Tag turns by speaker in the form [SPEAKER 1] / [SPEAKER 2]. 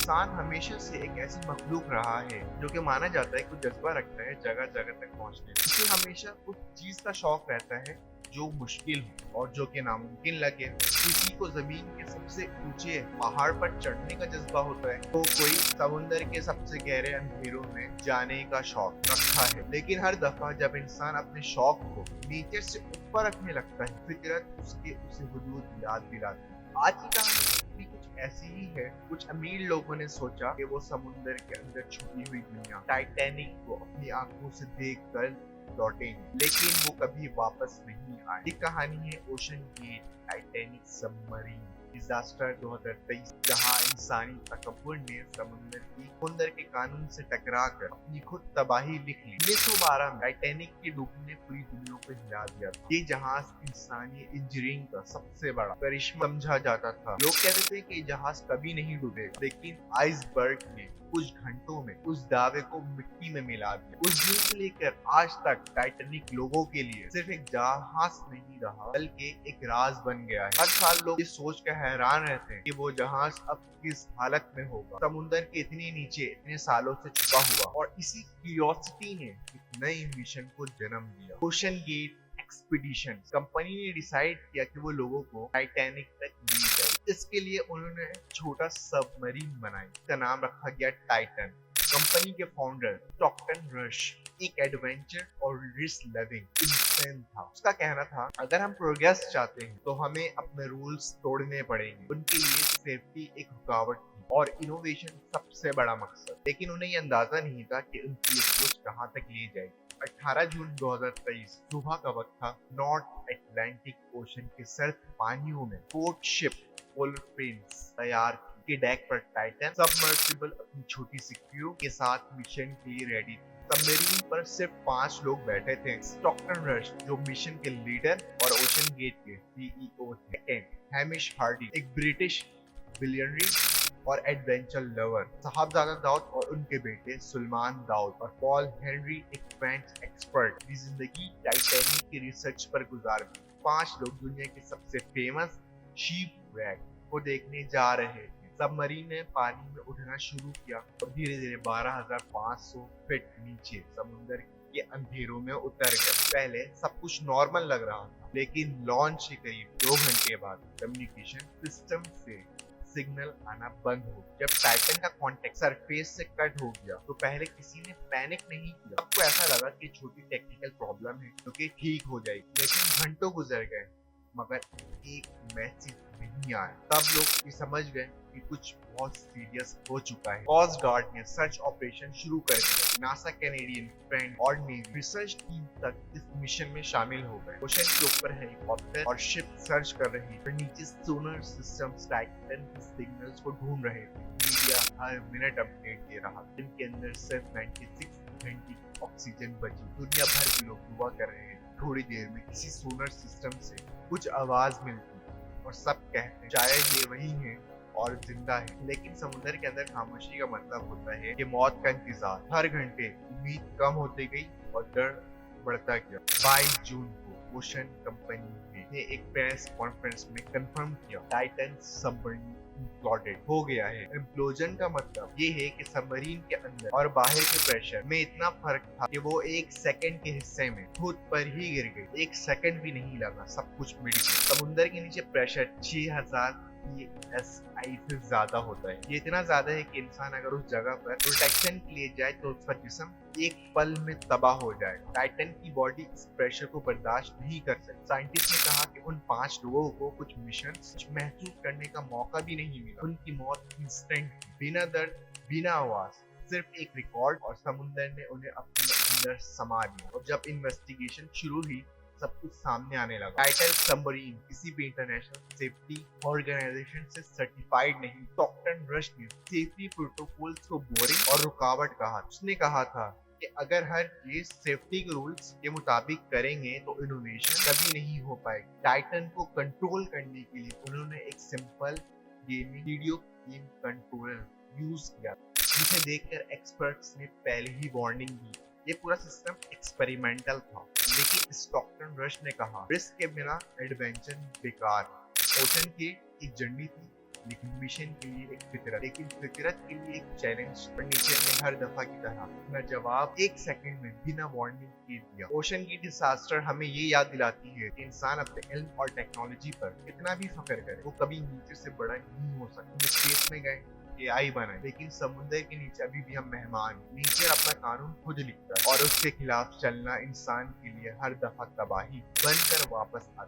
[SPEAKER 1] इंसान हमेशा से एक ऐसी मखलूक रहा है जो कि माना जाता है कुछ जज्बा रखता है जगह जगह तक पहुंचने का। उसे हमेशा उस चीज का शौक रहता है जो मुश्किल हो और जो कि नामुमकिन लगे। किसी को जमीन के सबसे ऊंचे पहाड़ पर चढ़ने का जज्बा होता है, तो कोई समुंदर के सबसे गहरे अंधेरों में जाने का शौक रखता है। लेकिन हर दफा जब इंसान अपने शौक को नेचर से ऊपर रखने लगता है, फितरत उसे हुदूद याद दिलाती है। आज की कहानी भी कुछ ऐसी ही है। कुछ अमीर लोगों ने सोचा कि वो समुंदर के अंदर छुपी हुई दुनिया टाइटैनिक को अपनी आंखों से देखकर लौटेंगे, लेकिन वो कभी वापस नहीं आए। ये कहानी है OceanGate Titanic submarine disaster 2023, जहां इंसानी तकब्बुर ने समुंदर के कानून से टकराकर अपनी खुद तबाही लिख ली। 1912 में टाइटैनिक के डूबने ने पूरी दुनिया को हिला दिया था। ये जहाज इंसानी इंजीनियरिंग का सबसे बड़ा करिश्मा समझा जाता था। लोग कहते थे कि जहाज कभी नहीं डूबेगा, लेकिन आइसबर्ग ने कुछ घंटों में उस दावे को मिट्टी में मिला दिया। उस दिन से लेकर आज तक टाइटैनिक लोगों के लिए सिर्फ एक जहाज नहीं रहा, बल्कि एक राज बन गया है। हर साल लोग इस सोच कर हैरान रहते हैं कि वो जहाज अब किस हालत में होगा, समुंदर के इतने नीचे इतने सालों से छुपा हुआ। और इसी क्यूरियोसिटी ने एक नई मिशन को जन्म दिया, ओशन गेट एक्सपीडिशन। कंपनी ने डिसाइड किया कि वो लोगों को टाइटैनिक तक ले जाए। इसके लिए उन्होंने छोटा सबमरीन बनाई, इसका नाम रखा गया टाइटन। कंपनी के फाउंडर स्टॉकटन रश एक एडवेंचर और रिस्क लविंग इंसान था। उसका कहना था, अगर हम प्रोग्रेस चाहते हैं तो हमें अपने रूल्स तोड़ने पड़ेंगे। उनके लिए सेफ्टी एक रुकावट थी और इनोवेशन सबसे बड़ा मकसद। लेकिन उन्हें यह अंदाजा नहीं था कि उनकी ये सोच कहां तक ले जाएगी। 18 जून 2023 सुबह का वक्त था। नॉर्थ अटलांटिक ओशन के सर्द पानियों में फोर्थ शिप पोलर प्रिंस तैयार के डेक पर टाइटन सबमर्सिबल अपनी छोटी सी क्रू के साथ मिशन के लिए रेडी थी। सबमरीन पर सिर्फ 5 लोग बैठे थे। स्टॉकटन रश जो मिशन के लीडर और ओशन गेट के सीईओ थे, हैमिश हार्डी एक ब्रिटिश बिलियनरी और एडवेंचर लवर, साहबजादा दाऊद और उनके बेटे सुलेमान दाऊद और पॉल हेनरी एक फ्रेंच एक्सपर्ट की जिंदगी टाइटैनिक की रिसर्च पर गुजार दी। 5 लोग दुनिया के सबसे फेमस शिप रैक को देखने जा रहे थे। सबमरीन ने पानी में उठना शुरू किया और धीरे धीरे 12,500 फीट नीचे समुद्र के अंधेरों में उतर गए। पहले सब कुछ नॉर्मल लग रहा था, लेकिन लॉन्च के करीब 2 घंटे बाद कम्युनिकेशन सिस्टम से सिग्नल आना बंद हो। जब टाइटन का कांटेक्ट सरफेस से कट हो गया तो पहले किसी ने पैनिक नहीं किया। सबको ऐसा लगा कि छोटी टेक्निकल प्रॉब्लम है जो कि ठीक हो जाएगी। लेकिन घंटों गुजर गए मगर एक मैसेज नहीं आया। तब लोग ये समझ गए कि कुछ बहुत सीरियस हो चुका है। कोस्ट गार्ड ने सर्च ऑपरेशन शुरू कर दिया। नासा, कैनेडियन फ्रेंड और नेवी रिसर्च टीम तक इस मिशन में शामिल हो गए। ओशन के ऊपर हेलीकॉप्टर और शिप सर्च कर रही थी, नीचे सोनर सिस्टम्स टाइटन के सिग्नल्स को ढूंढ रहे थे। मीडिया हर मिनट अपडेट दे रहा। इनके अंदर सिर्फ 96 घंटे की ऑक्सीजन बची। दुनिया भर के लोग दुआ कर रहे हैं थोड़ी देर में किसी सोनर सिस्टम से कुछ आवाज मिलती और सब कहते हैं शायद ये वही है और जिंदा है। लेकिन समुद्र के अंदर खामोशी का मतलब होता है कि मौत का इंतजार। हर घंटे उम्मीद कम होती गई और डर बढ़ता गया। 22 जून को ओशन कंपनी ने एक प्रेस कॉन्फ्रेंस में कंफर्म किया, टाइटन सबमरीन इम्प्लोडेड हो गया है। इम्प्लोजन का मतलब ये है कि सबमरीन के अंदर और बाहर के प्रेशर में इतना फर्क था कि वो 1 सेकंड के हिस्से में खुद पर ही गिर गई। 1 सेकंड भी नहीं लगा, सब कुछ मिट गया। समुद्र के नीचे प्रेशर 6000 PSI से ज्यादा होता है। ये इतना ज्यादा है कि इंसान अगर उस जगह पर प्रोटेक्शन के लिए जाए तो उसका जिस्म एक पल में तबाह हो जाएगा। टाइटन की बॉडी इस प्रेशर को बर्दाश्त नहीं कर सकती। साइंटिस्ट ने कहा कि उन 5 लोगों को कुछ मिशन महसूस करने का मौका भी नहीं मिला। उनकी मौत इंस्टेंट थी, बिना दर्द, बिना आवाज, सिर्फ एक रिकॉर्ड। और समुद्र ने उन्हें अपने अंदर समा लिया। और जब इन्वेस्टिगेशन शुरू हुई सब कुछ सामने आने लगा। टाइटन सबमरीन किसी भी इंटरनेशनल सेफ्टी ऑर्गेनाइजेशन से सर्टिफाइड नहीं। स्टॉकटन रश ने सेफ्टी प्रोटोकॉल्स को बोरिंग और रुकावट कहा। उसने कहा था कि अगर हर चीज सेफ्टी के रूल्स के मुताबिक करेंगे तो इनोवेशन कभी नहीं हो पाएगी। टाइटन को कंट्रोल करने के लिए उन्होंने एक simple gaming video game controller use किया, जिसे देखकर एक्सपर्ट्स ने पहले ही वार्निंग दी। ये पूरा सिस्टम एक्सपेरिमेंटल था, लेकिन स्टॉकटन रश ने कहा रिस्क के बिना एडवेंचर बेकार। ओशन की एक जर्नी थी, लेकिन मिशन के लिए एक फितरत, लेकिन फितरत के लिए एक चैलेंज। पर नेचर ने हर दफा की तरह अपना जवाब 1 सेकंड में बिना वार्निंग के दिया। ओशन की डिजास्टर हमें ये याद दिलाती है कि इंसान अपने इल्म और टेक्नोलॉजी पर कितना भी फख्र करे, वो कभी नेचर से बड़ा नहीं हो सकता। हम स्पेस में गए, AI बनाए, लेकिन समुद्र के नीचे अभी भी हम मेहमान हैं। नेचर अपना कानून खुद लिखता है और उसके खिलाफ चलना इंसान के लिए हर दफा तबाही बनकर वापस आता है।